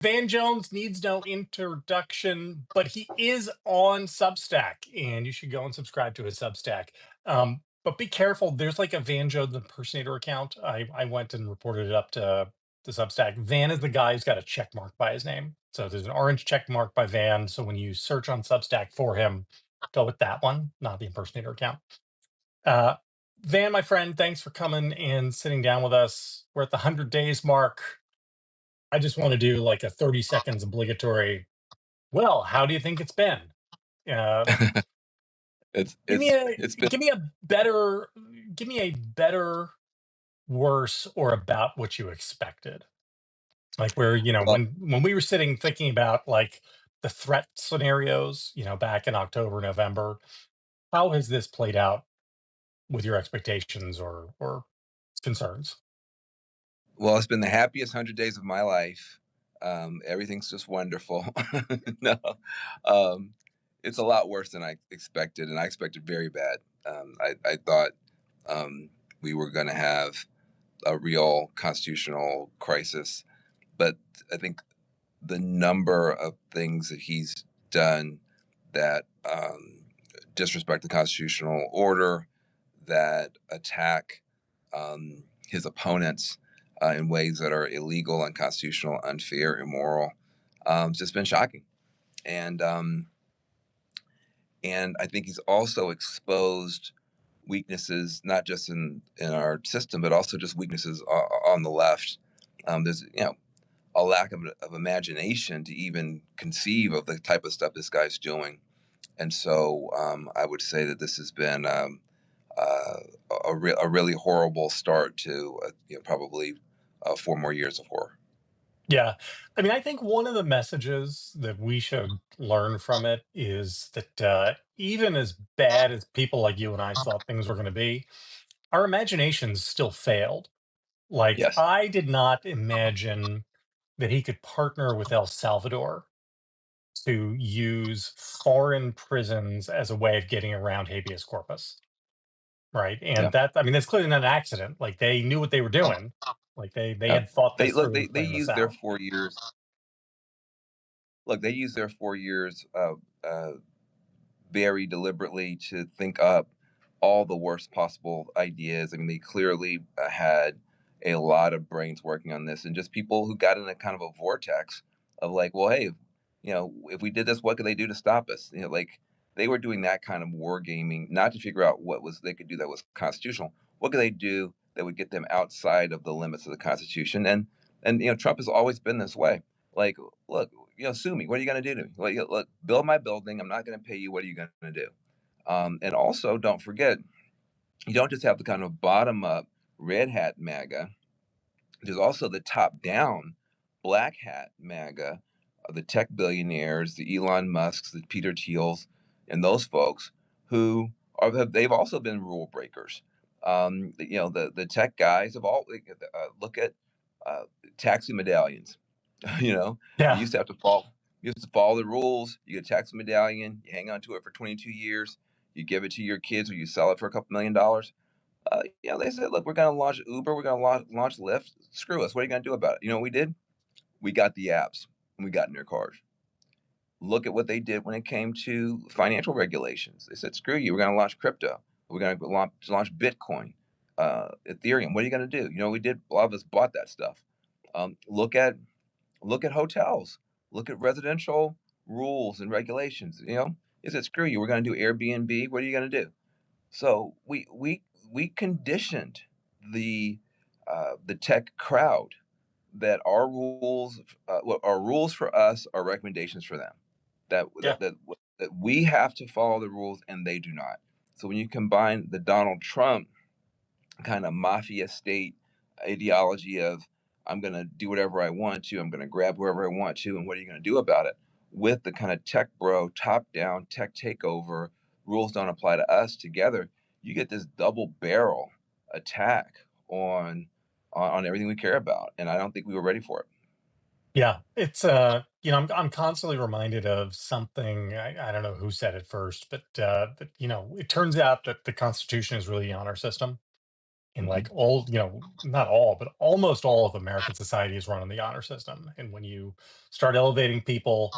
Van Jones needs no introduction, but he is on Substack, and you should go and subscribe to his Substack. But be careful. There's like a Van Jones impersonator account. I went and reported it up to the Substack. Van is the guy who's got a check mark by his name. So there's an orange check mark by Van. So when you search on Substack for him, go with that one, not the impersonator account. Uh, Van, my friend, thanks for coming and sitting down with us. We're at the 100 days mark. I just want to do like a 30 seconds obligatory. Well, how do you think it's been? Uh, It's give me it's a it's been give me a better give me a better, worse, or about what you expected. Like where well when we were sitting thinking about like the threat scenarios, back in October, November. How has this played out with your expectations or concerns? it's been the happiest 100 days of my life. Everything's just wonderful. No, um, it's a lot worse than I expected, and I expected very bad. I thought um, we were going to have a real constitutional crisis, but I think the number of things that he's done that disrespect the constitutional order, that attack his opponents in ways that are illegal, unconstitutional, unfair, immoral. It's just been shocking, and I think he's also exposed weaknesses, not just in our system, but also just weaknesses on the left. There's a lack of imagination to even conceive of the type of stuff this guy's doing, and so I would say that this has been uh, a really horrible start to probably 4 more years of horror. Yeah. I mean, I think one of the messages that we should learn from it is that even as bad as people like you and I thought things were going to be, our imaginations still failed. Like, Yes. I did not imagine that he could partner with El Salvador to use foreign prisons as a way of getting around habeas corpus. Right. And Yeah. I mean, that's clearly not an accident. Like, they knew what they were doing. Like, they Yeah. had thought They this look. through They and they planned this use their out. 4 years. Look, they use their 4 years very deliberately to think up all the worst possible ideas. I mean, they clearly had a lot of brains working on this, and just people who got in a kind of a vortex of like, well, hey, if we did this, what could they do to stop us? Like they were doing that kind of war gaming, not to figure out what was they could do that was constitutional. What could they do that would get them outside of the limits of the Constitution? And Trump has always been this way. Like, look, sue me. What are you going to do to me? Like, look, build my building. I'm not going to pay you. What are you going to do? And also, don't forget, you don't just have the kind of bottom up red hat MAGA. There's also the top down black hat MAGA, the tech billionaires, the Elon Musks, the Peter Thiels, and those folks who they've also been rule breakers. The tech guys have all look at uh, taxi medallions. You know, you Yeah. used to have to follow. You used to follow the rules. You get a tax medallion. You hang on to it for 22 years. You give it to your kids, or you sell it for a couple $1 million. They said, "Look, we're going to launch Uber. We're going to launch Lyft. Screw us. What are you going to do about it?" You know what we did? We got the apps and we got in their cars. Look at what they did when it came to financial regulations. They said, "Screw you. We're going to launch crypto. We're going to launch Bitcoin, Ethereum. What are you going to do?" You know, we did. A lot of us bought that stuff. Look at hotels. Look at residential rules and regulations. Is it screw you? We're going to do Airbnb. What are you going to do? So we conditioned the tech crowd that our rules for us are recommendations for them. That Yeah. that that that we have to follow the rules and they do not. So when you combine the Donald Trump kind of mafia state ideology of I'm going to do whatever I want to, I'm going to grab whoever I want to, and what are you going to do about it? With the kind of tech bro, top down tech takeover, rules don't apply to us together, you get this double barrel attack on everything we care about, and I don't think we were ready for it. Yeah, it's I'm constantly reminded of something. I don't know who said it first, but it turns out that the Constitution is really the honor system. And Hmm. like all, not all, but almost all of American society is run on the honor system. And when you start elevating people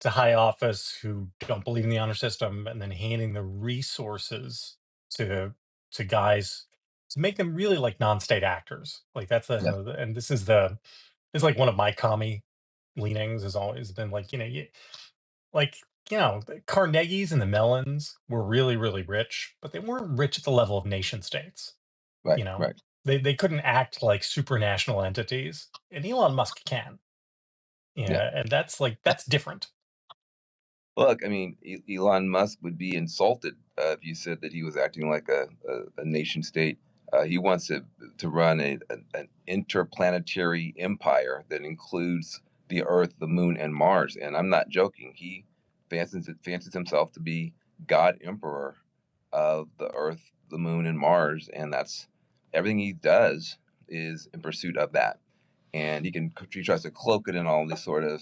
to high office who don't believe in the honor system and then handing the resources to guys to make them really like non-state actors, like that's Yeah. and this is like one of my commie leanings has always been like, like, the Carnegies and the Mellons were really, really rich, but they weren't rich at the level of nation states. Right. You know, Right. they couldn't act like supranational entities, and Elon Musk can. Yeah. Yeah, and that's different. Look, I mean, Elon Musk would be insulted if you said that he was acting like a nation state. He wants to run an interplanetary empire that includes the Earth, the Moon, and Mars. And I'm not joking. He fancies himself to be God Emperor of the Earth, the Moon, and Mars, and that's everything he does is in pursuit of that. And he tries to cloak it in all this sort of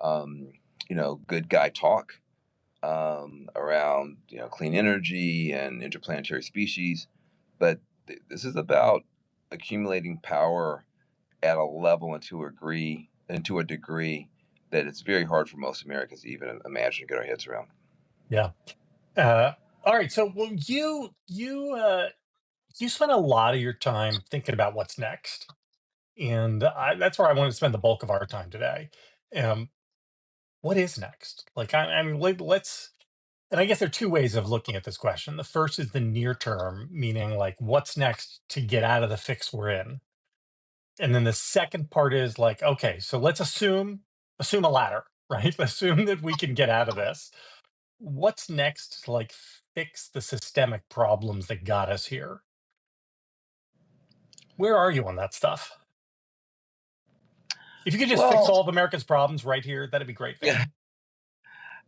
um, good guy talk around clean energy and interplanetary species, but this is about accumulating power at a level and to a degree that it's very hard for most Americans to even imagine to get our heads around. Yeah. Uh, all right. So, well, you spend a lot of your time thinking about what's next, and that's where I want to spend the bulk of our time today. Um, what is next? Like, I mean, let's. And I guess there are two ways of looking at this question. The first is the near term, meaning like what's next to get out of the fix we're in. And then the second part is like, okay, so let's assume a ladder, right? Assume that we can get out of this. What's next to like fix the systemic problems that got us here? Where are you on that stuff? If you could just fix Well, all of America's problems right here, that'd be great, yeah, Van.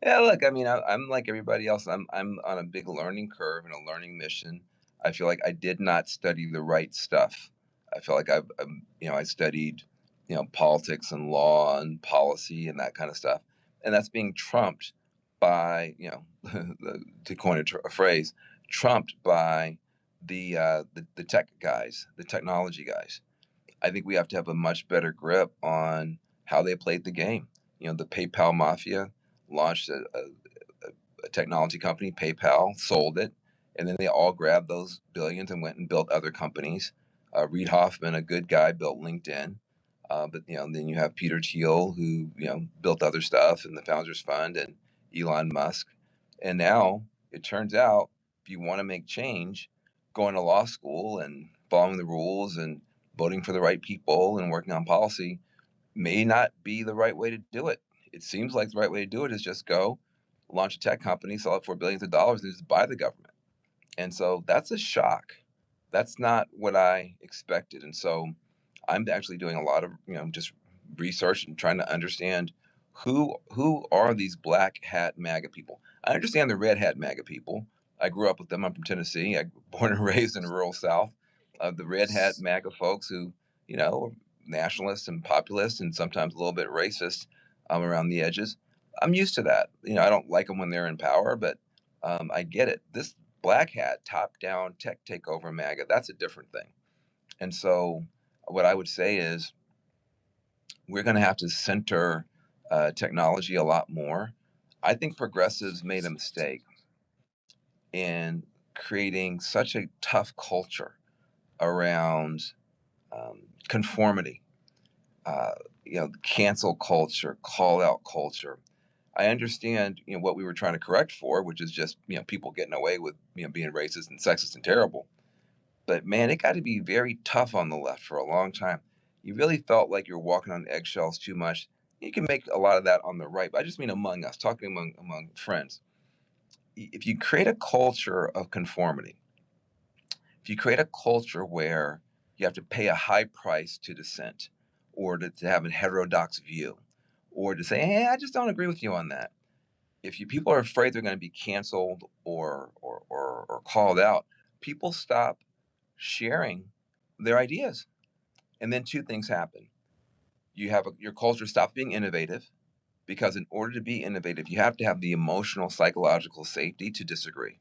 yeah. Look, I mean, I'm like everybody else. I'm on a big learning curve and a learning mission. I feel like I did not study the right stuff. I feel like I studied, politics and law and policy and that kind of stuff, and that's being trumped by, to coin a phrase, trumped by the tech guys, the technology guys. I think we have to have a much better grip on how they played the game. The PayPal mafia launched a technology company, PayPal, sold it, and then they all grabbed those billions and went and built other companies. Reid Hoffman, a good guy, built LinkedIn. But then you have Peter Thiel, who built other stuff, and the Founders Fund, and Elon Musk. And now it turns out, if you want to make change, going to law school and following the rules and voting for the right people and working on policy may not be the right way to do it. It seems like the right way to do it is just go launch a tech company, sell it for billions of dollars, and just buy the government. And so that's a shock. That's not what I expected. And so I'm actually doing a lot of just research and trying to understand who are these black hat MAGA people. I understand the red hat MAGA people. I grew up with them. I'm from Tennessee. I born and raised in the rural South. The red hat MAGA folks who are nationalists and populists and sometimes a little bit racist around the edges. I'm used to that. I don't like them when they're in power, but I get it. This black hat, top down tech takeover MAGA, that's a different thing. And so, what I would say is we're going to have to center technology a lot more. I think progressives made a mistake in creating such a tough culture around conformity, uh, cancel culture, call out culture. I understand, what we were trying to correct for, which is just, people getting away with, being racist and sexist and terrible. But man, it got to be very tough on the left for a long time. You really felt like you're walking on eggshells too much. You can make a lot of that on the right, but I just mean among us, talking among friends. If you create a culture of conformity, if you create a culture where you have to pay a high price to dissent, or to have a heterodox view, or to say, "Hey, I just don't agree with you on that." If people are afraid they're going to be canceled or called out, people stop sharing their ideas. And then two things happen. Your culture stops being innovative because in order to be innovative, you have to have the emotional, psychological safety to disagree.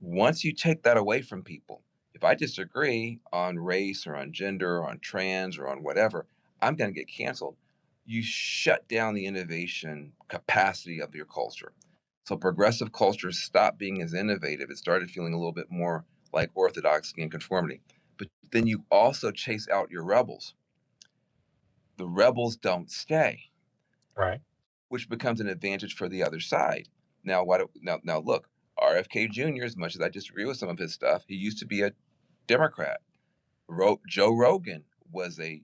Once you take that away from people, If I disagree on race or on gender or on trans or on whatever, I'm going to get canceled. You shut down the innovation capacity of your culture. So progressive cultures stopped being as innovative. It started feeling a little bit more like orthodoxy and conformity. But then you also chase out your rebels. The rebels don't stay, Right. which becomes an advantage for the other side. Now, why do, now look, RFK Jr., as much as I disagree with some of his stuff, he used to be a Democrat. Joe Rogan was a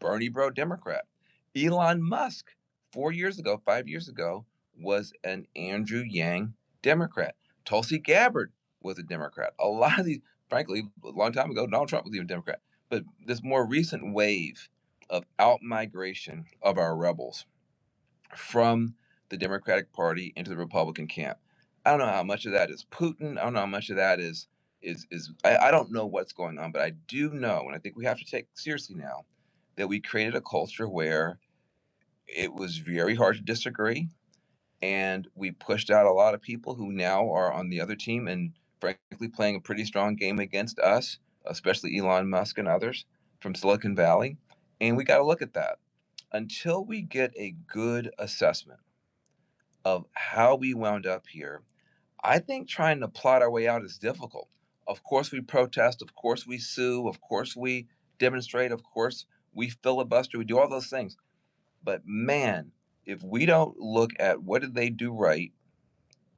Bernie bro Democrat. Elon Musk, 4 years ago, 5 years ago, was an Andrew Yang Democrat. Tulsi Gabbard was a Democrat. A lot of these, frankly, a long time ago, Donald Trump was even a Democrat. But this more recent wave of out migration of our rebels from the Democratic Party into the Republican camp. I don't know how much of that is Putin. I don't know how much of that is I don't know what's going on, but I do know, and I think we have to take seriously now, that we created a culture where it was very hard to disagree, and we pushed out a lot of people who now are on the other team and frankly playing a pretty strong game against us, especially Elon Musk and others from Silicon Valley. And we got to look at that until we get a good assessment of how we wound up here. I think trying to plot our way out is difficult. Of course, we protest. Of course, we sue. Of course, we demonstrate. Of course, we filibuster. We do all those things. But man, if we don't look at what did they do right,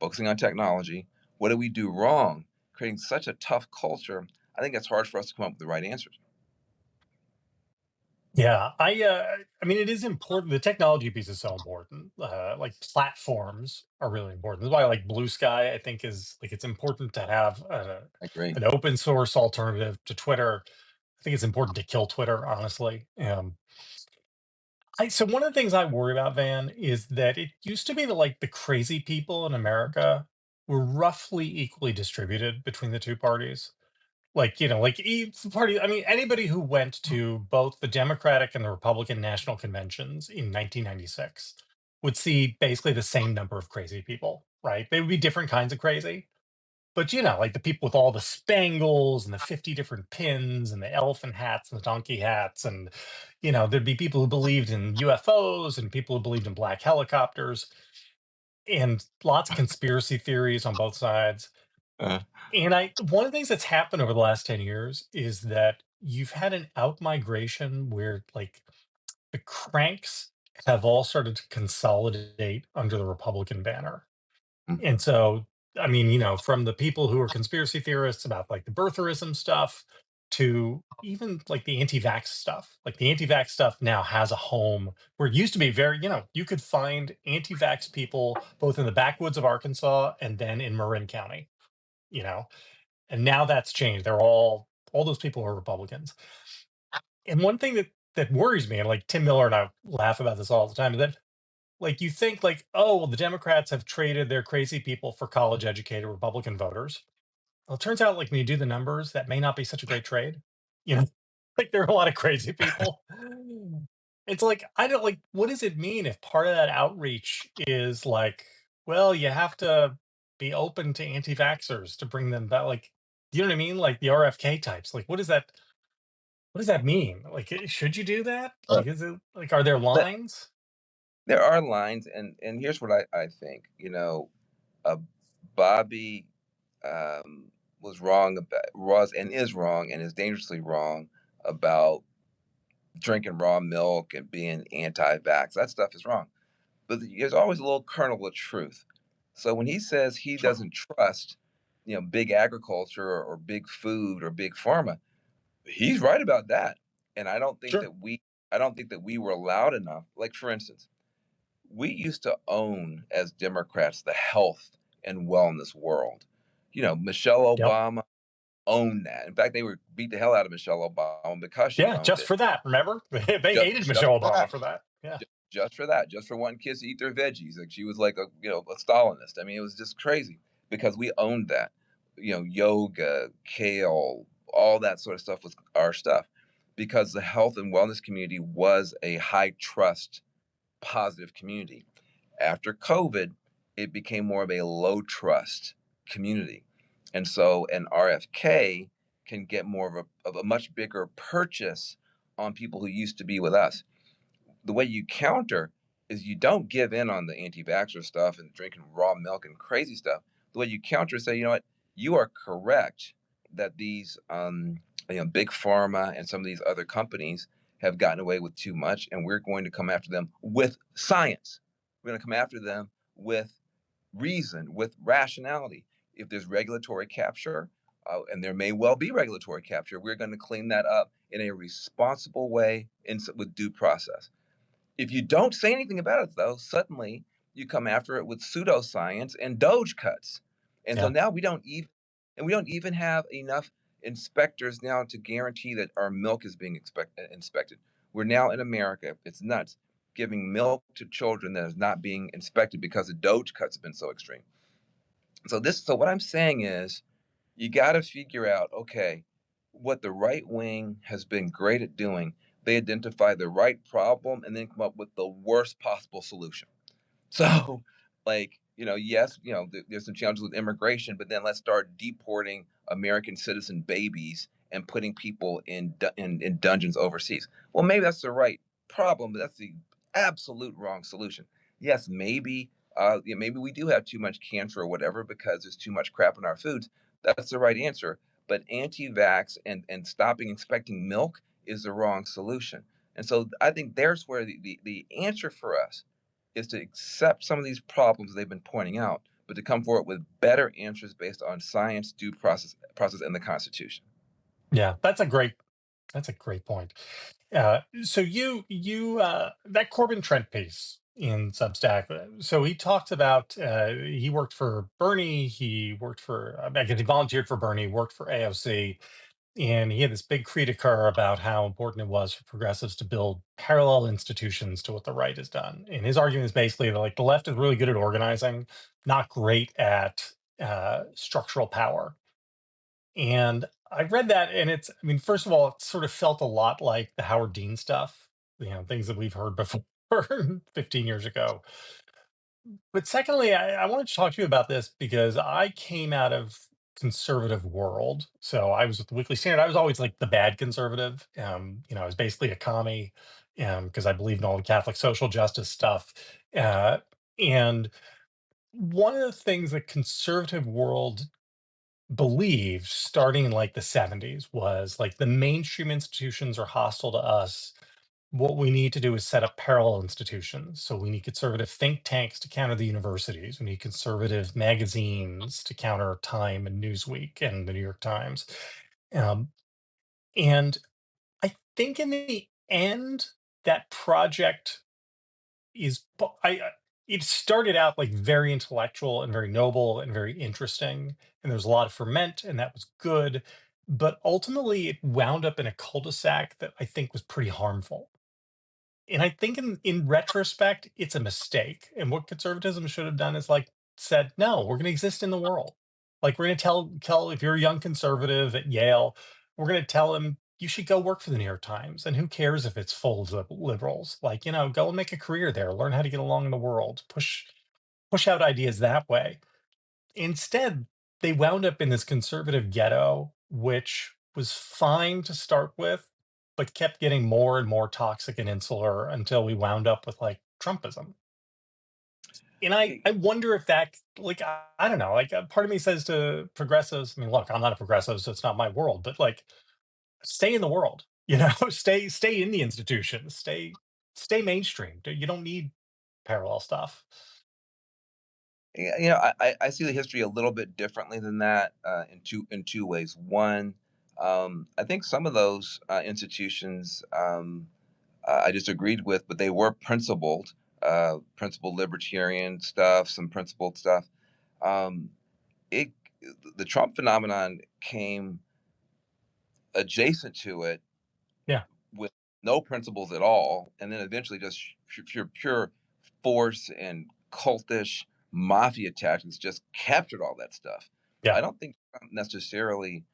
focusing on technology, what did we do wrong, creating such a tough culture, I think it's hard for us to come up with the right answers. Yeah, I mean, it is important. The technology piece is so important. Like platforms are really important. That's why, like Blue Sky, I think is like it's important to have I agree. an open source alternative to Twitter. I think it's important to kill Twitter, honestly. So one of the things I worry about, Van, is that it used to be that like the crazy people in America were roughly equally distributed between the two parties. Like, like each party, I mean, anybody who went to both the Democratic and the Republican national conventions in 1996 would see basically the same number of crazy people, right? They would be different kinds of crazy. But, like the people with all the spangles and the 50 different pins and the elephant hats and the donkey hats. And, there'd be people who believed in UFOs and people who believed in black helicopters and lots of conspiracy theories on both sides. Uh, And one of the things that's happened over the last 10 years is that you've had an out migration where like the cranks have all started to consolidate under the Republican banner. mm, And so, I mean, from the people who are conspiracy theorists about like the birtherism stuff to even like the anti-vax stuff. Like the anti-vax stuff now has a home where it used to be very, you could find anti-vax people both in the backwoods of Arkansas and then in Marin County, you know. And now that's changed. They're all those people are Republicans. And one thing that worries me, and like Tim Miller and I laugh about this all the time, is that like you think like, oh, well, the Democrats have traded their crazy people for college educated Republican voters. Well, it turns out like when you do the numbers, that may not be such a great trade. You know, like there are a lot of crazy people. It's like I don't like what does it mean if part of that outreach is like, well, you have to be open to anti-vaxxers to bring them back. Like, you know what I mean? Like the RFK types. Like, what does that mean? Like, should you do that? uh, Like, is it like are there but lines? there are lines, and here's what I think. Uh, Bobby was wrong about was and is wrong and is dangerously wrong about drinking raw milk and being anti-vax. That stuff is wrong. But there's always a little kernel of truth. So when he says he Sure. doesn't trust, big agriculture or big food or big pharma, he's right about that. And Sure. I don't think that we were allowed enough. Like for instance, we used to own as Democrats the health and wellness world. Michelle Yep. Obama owned that. In fact, they were beat the hell out of Michelle Obama because she Yeah, owned just it. for that. Remember? They hated Just Michelle for Obama that. for that. Yeah. Just for that, just for wanting kids to eat their veggies. Like she was like a Stalinist. I mean, it was just crazy because we owned that. Yoga, kale, all that sort of stuff was our stuff because the health and wellness community was a high trust, positive community. After COVID, it became more of a low trust community. And so, an RFK can get more of a much bigger purchase on people who used to be with us. The way you counter is you don't give in on the anti-vaxxer stuff and drinking raw milk and crazy stuff. The way you counter is say, you know what, you are correct that these big pharma and some of these other companies have gotten away with too much, and we're going to come after them with science. We're going to come after them with reason, with rationality. If there's regulatory capture, and there may well be regulatory capture, we're going to clean that up in a responsible way with due process. If you don't say anything about it, though, suddenly you come after it with pseudoscience and Doge cuts. And so Yeah. now we don't even have enough inspectors now to guarantee that our milk is being inspected. We're now in America, it's nuts, giving milk to children that is not being inspected because the Doge cuts have been so extreme. So what I'm saying is you got to figure out, okay, what the right wing has been great at doing. They identify the right problem and then come up with the worst possible solution. So, like, yes, there's some challenges with immigration, but then let's start deporting American citizen babies and putting people in dungeons overseas. Well, maybe that's the right problem, but that's the absolute wrong solution. Yes, maybe we do have too much cancer or whatever because there's too much crap in our foods. That's the right answer. But anti-vax and stopping expecting milk is the wrong solution. And so I think there's where the answer for us is to accept some of these problems they've been pointing out, but to come forward with better answers based on science, due process, and the Constitution. Yeah, that's a great point. So that Corbin Trent piece in Substack. So he talked about he worked for Bernie. He worked for I guess he volunteered for Bernie. Worked for AOC, and he had this big creedicure about how important it was for progressives to build parallel institutions to what the right has done. And his argument is basically that like the left is really good at organizing, not great at structural power. And I read that, and I mean, first of all, it sort of felt a lot like the Howard Dean stuff, things that we've heard before 15 years ago. But secondly, I wanted to talk to you about this because I came out of conservative world. So I was with the Weekly Standard. I was always like the bad conservative. I was basically a commie because I believed in all the Catholic social justice stuff. And one of the things that conservative world believed starting in like the 70s was like the mainstream institutions are hostile to us. What we need to do is set up parallel institutions. So we need conservative think tanks to counter the universities. We need conservative magazines to counter Time and Newsweek and the New York Times. Um, and I think in the end, that project is it started out like very intellectual and very noble and very interesting, and there was a lot of ferment, and that was good. But ultimately, it wound up in a cul-de-sac that I think was pretty harmful. And I think in retrospect, it's a mistake. And what conservatism should have done is like said, no, we're going to exist in the world. Like we're going to tell if you're a young conservative at Yale, we're going to tell him you should go work for the New York Times. And who cares if it's full of liberals? Like, go and make a career there, learn how to get along in the world, push out ideas that way. Instead, they wound up in this conservative ghetto, which was fine to start with, but kept getting more and more toxic and insular until we wound up with like Trumpism. And I wonder if that, like, I don't know, like, part of me says to progressives, I mean, look, I'm not a progressive, so it's not my world, but like, stay in the world, stay in the institutions, stay mainstream. You don't need parallel stuff. Yeah, I see the history a little bit differently than that, in two ways. One, I think some of those institutions I disagreed with, but they were principled libertarian stuff, some principled stuff. Um, it the Trump phenomenon came adjacent to it Yeah, with no principles at all, and then eventually just pure force and cultish mafia tactics just captured all that stuff. yeah. I don't think Trump necessarily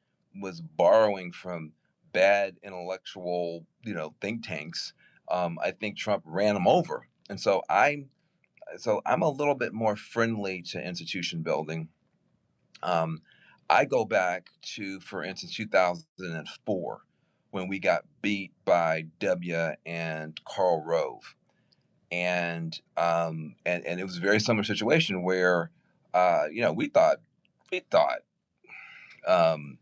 was borrowing from bad intellectual, think tanks. I think Trump ran them over, and so I'm a little bit more friendly to institution building. Um, I go back to, for instance, 2004 when we got beat by W and Karl Rove. And it was a very similar situation where we thought um,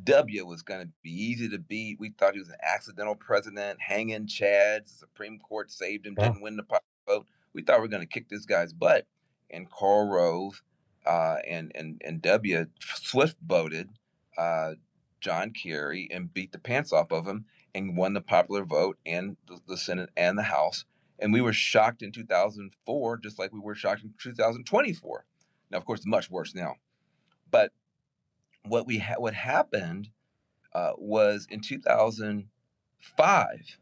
W was going to be easy to beat. We thought he was an accidental president, hanging chads. The Supreme Court saved him, Yeah. didn't win the popular vote. We thought we were going to kick this guy's butt. And Karl Rove and W swift voted John Kerry and beat the pants off of him and won the popular vote and the Senate and the House. And we were shocked in 2004, just like we were shocked in 2024. Now, of course, it's much worse now. But what happened was in 2005,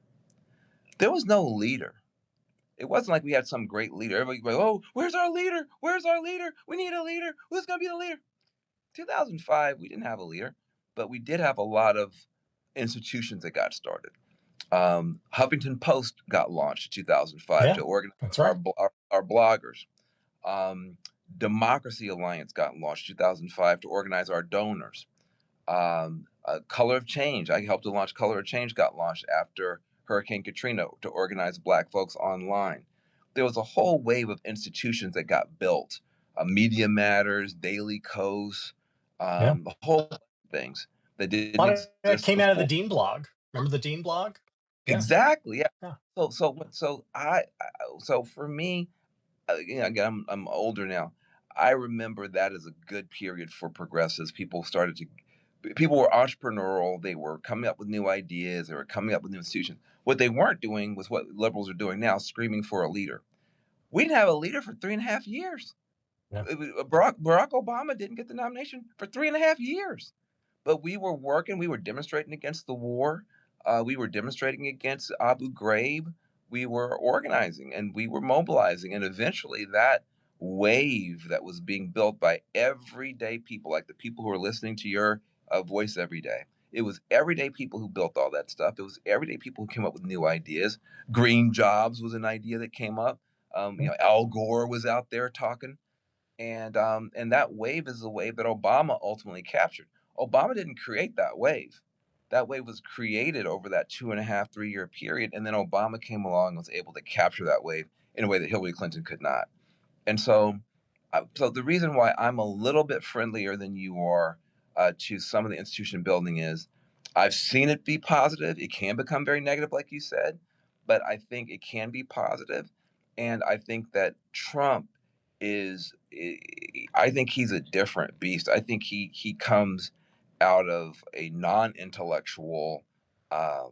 there was no leader. It wasn't like we had some great leader. Everybody was like, "Oh, where's our leader? Where's our leader? We need a leader. Who's going to be the leader?" 2005, we didn't have a leader, but we did have a lot of institutions that got started. Huffington Post got launched in 2005 Yeah, to organize that's our right. our bloggers. Um, Democracy Alliance got launched 2005 to organize our donors. Color of Change. I helped to launch Color of Change. Got launched after Hurricane Katrina to organize Black folks online. There was a whole wave of institutions that got built. Media Matters, Daily Kos, Yeah. a whole bunch of things that A didn't lot of that exist came out of the before. Dean blog. Remember the Dean blog? Yeah. Exactly. Yeah. Yeah. So for me, again, I'm older now. I remember that as a good period for progressives. People were entrepreneurial. They were coming up with new ideas. They were coming up with new institutions. What they weren't doing was what liberals are doing now, screaming for a leader. We didn't have a leader for 3.5 years. Yeah. Barack Obama didn't get the nomination for 3.5 years. But we were working, we were demonstrating against the war, we were demonstrating against Abu Ghraib, we were organizing and we were mobilizing. And eventually, that wave that was being built by everyday people, like the people who are listening to your voice every day, it was everyday people who built all that stuff. It was everyday people who came up with new ideas. Green jobs was an idea that came up. Yeah. Al Gore was out there talking, and that wave is the wave that Obama ultimately captured. Obama didn't create that wave. That wave was created over that 2.5, 3 year period, and then Obama came along and was able to capture that wave in a way that Hillary Clinton could not. And so the reason why I'm a little bit friendlier than you are to some of the institution building is I've seen it be positive. It can become very negative, like you said, but I think it can be positive. And I think that Trump is, I think he's a different beast. I think he comes out of a non-intellectual, uh,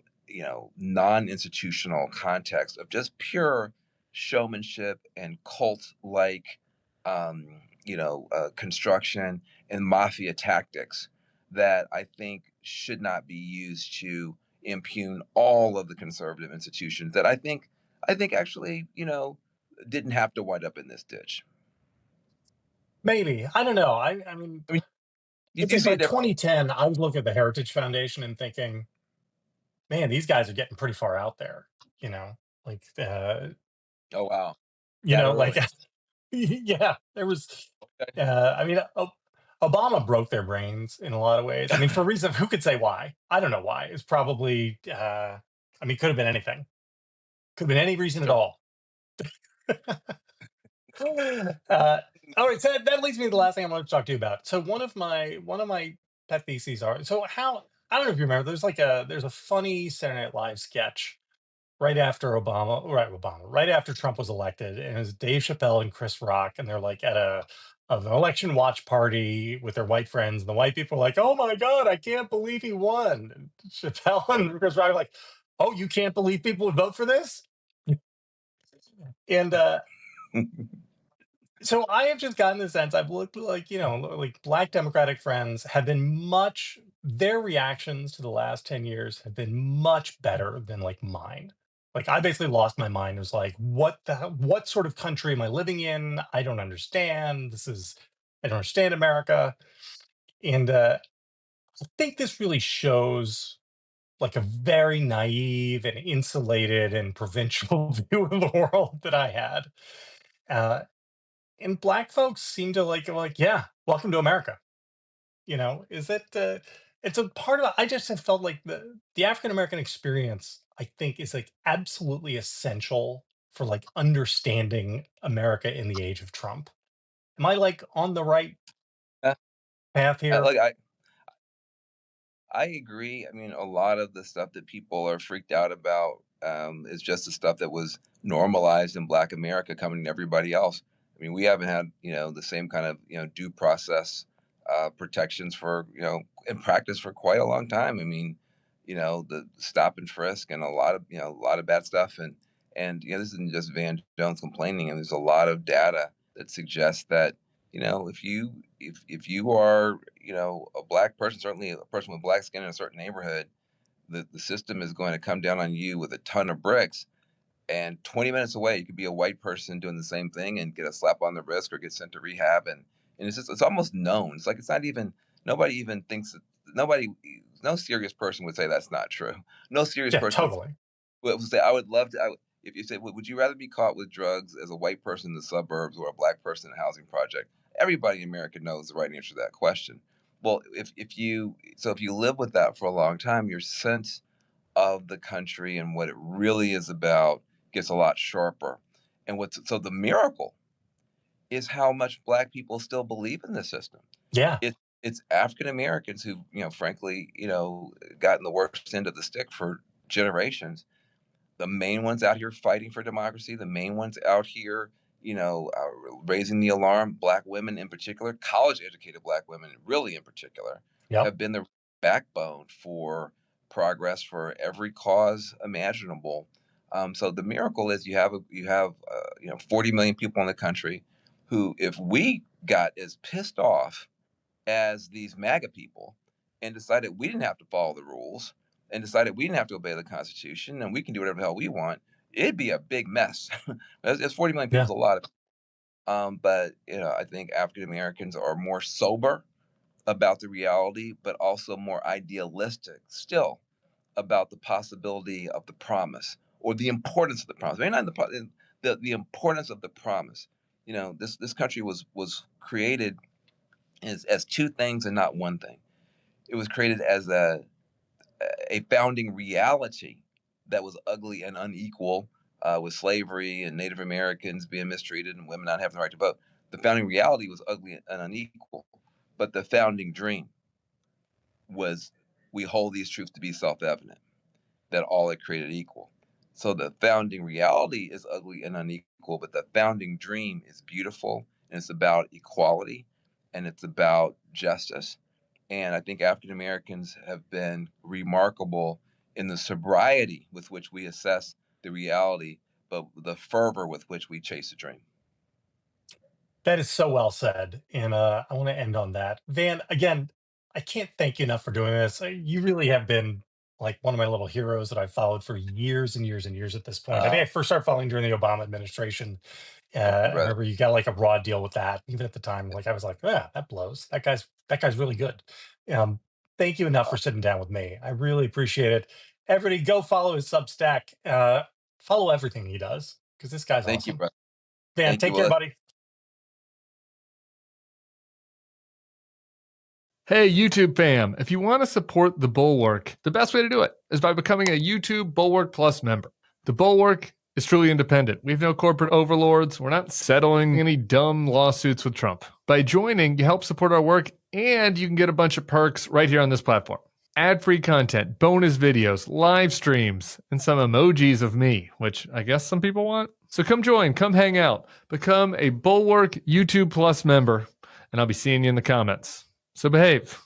non-institutional context of just pure showmanship and cult like construction and mafia tactics that I think should not be used to impugn all of the conservative institutions that I think actually didn't have to wind up in this ditch. Maybe. I don't know. I mean, I mean, you let's do say see by it differently. 2010, I was looking at the Heritage Foundation and thinking, man, these guys are getting pretty far out there, you know, like, Oh wow, you that know, like, early. yeah, there was, Okay, I mean, Obama broke their brains in a lot of ways. I mean, for reasons, who could say why? I don't know why. It's probably, I mean, could have been anything. Could have been any reason at sure. all. uh, all right, so that leads me to the last thing I want to talk to you about. So one of my pet theses are, so how, I don't know if you remember, there's a funny Saturday Night Live sketch right after Trump was elected, and it's Dave Chappelle and Chris Rock, and they're like at an election watch party with their white friends, and the white people are like, "Oh my God, I can't believe he won." And Chappelle and Chris Rock are like, "Oh, you can't believe people would vote for this?" And so I have just gotten the sense, I've looked like, like black Democratic friends have been their reactions to the last 10 years have been much better than like mine. Like I basically lost my mind. It was like, what sort of country am I living in? I don't understand. I don't understand America. And I think this really shows like a very naive and insulated and provincial view of the world that I had. Uh, and black folks seem to like, yeah, welcome to America. Is that it's a part of I just have felt like the African American experience, I think, is like absolutely essential for like understanding America in the age of Trump. Am I like on the right Uh, path I, here? like I agree. I mean, a lot of the stuff that people are freaked out about is just the stuff that was normalized in Black America coming to everybody else. I mean, we haven't had, the same kind of, due process protections for, in practice for quite a long time. I mean, the stop and frisk and a lot of bad stuff. And this isn't just Van Jones complaining. And there's a lot of data that suggests that, if you are a black person, certainly a person with black skin in a certain neighborhood, the system is going to come down on you with a ton of bricks. And 20 minutes away, you could be a white person doing the same thing and get a slap on the wrist or get sent to rehab. And it's almost known. It's like it's not even nobody even thinks that nobody no serious person would say that's not true. No serious Yeah, person totally. would say I would love to. If you say, would you rather be caught with drugs as a white person in the suburbs or a black person in a housing project? Everybody in America knows the right answer to that question. Well, if you live with that for a long time, your sense of the country and what it really is about gets a lot sharper. And so the miracle is how much black people still believe in the system. Yeah. It's African Americans who, frankly, gotten the worst end of the stick for generations, the main ones out here fighting for democracy, the main ones out here, raising the alarm. Black women in particular, college educated black women, really in particular, Yep. have been the backbone for progress for every cause imaginable. So the miracle is you have 40 million people in the country who, if we got as pissed off as these MAGA people and decided we didn't have to follow the rules and decided we didn't have to obey the Constitution and we can do whatever the hell we want, it'd be a big mess. It's 40 million people Yeah. is a lot of, but I think African Americans are more sober about the reality, but also more idealistic still about the possibility of the promise or the importance of the promise. Maybe not the importance of the promise. This country was created as two things and not one thing. It was created as a founding reality that was ugly and unequal, with slavery and Native Americans being mistreated and women not having the right to vote. The founding reality was ugly and unequal, but the founding dream was we hold these truths to be self evident, that all are created equal. So the founding reality is ugly and unequal, but the founding dream is beautiful and it's about equality and it's about justice. And I think African Americans have been remarkable in the sobriety with which we assess the reality, but the fervor with which we chase a dream. That is so well said. And I want to end on that. Van, again, I can't thank you enough for doing this. You really have been like one of my little heroes that I've followed for years and years and years at this point. I think Uh, I first started following during the Obama administration. Thank you, I brother. remember you got like a raw deal with that. Even at the time, like I was like, yeah, that blows. That guy's really good. Um, Thank you enough for Uh, sitting down with me. I really appreciate it. Everybody go follow his Substack. Follow everything he does because this guy's Thank you, awesome. brother. Van, Thank you. take care, Well, buddy. Hey, YouTube fam, if you want to support the Bulwark, the best way to do it is by becoming a YouTube Bulwark Plus member. The Bulwark is truly independent. We have no corporate overlords. We're not settling any dumb lawsuits with Trump. By joining, you help support our work and you can get a bunch of perks right here on this platform. Ad-free content, bonus videos, live streams, and some emojis of me, which I guess some people want. So come join, come hang out, become a Bulwark YouTube Plus member, and I'll be seeing you in the comments. So behave.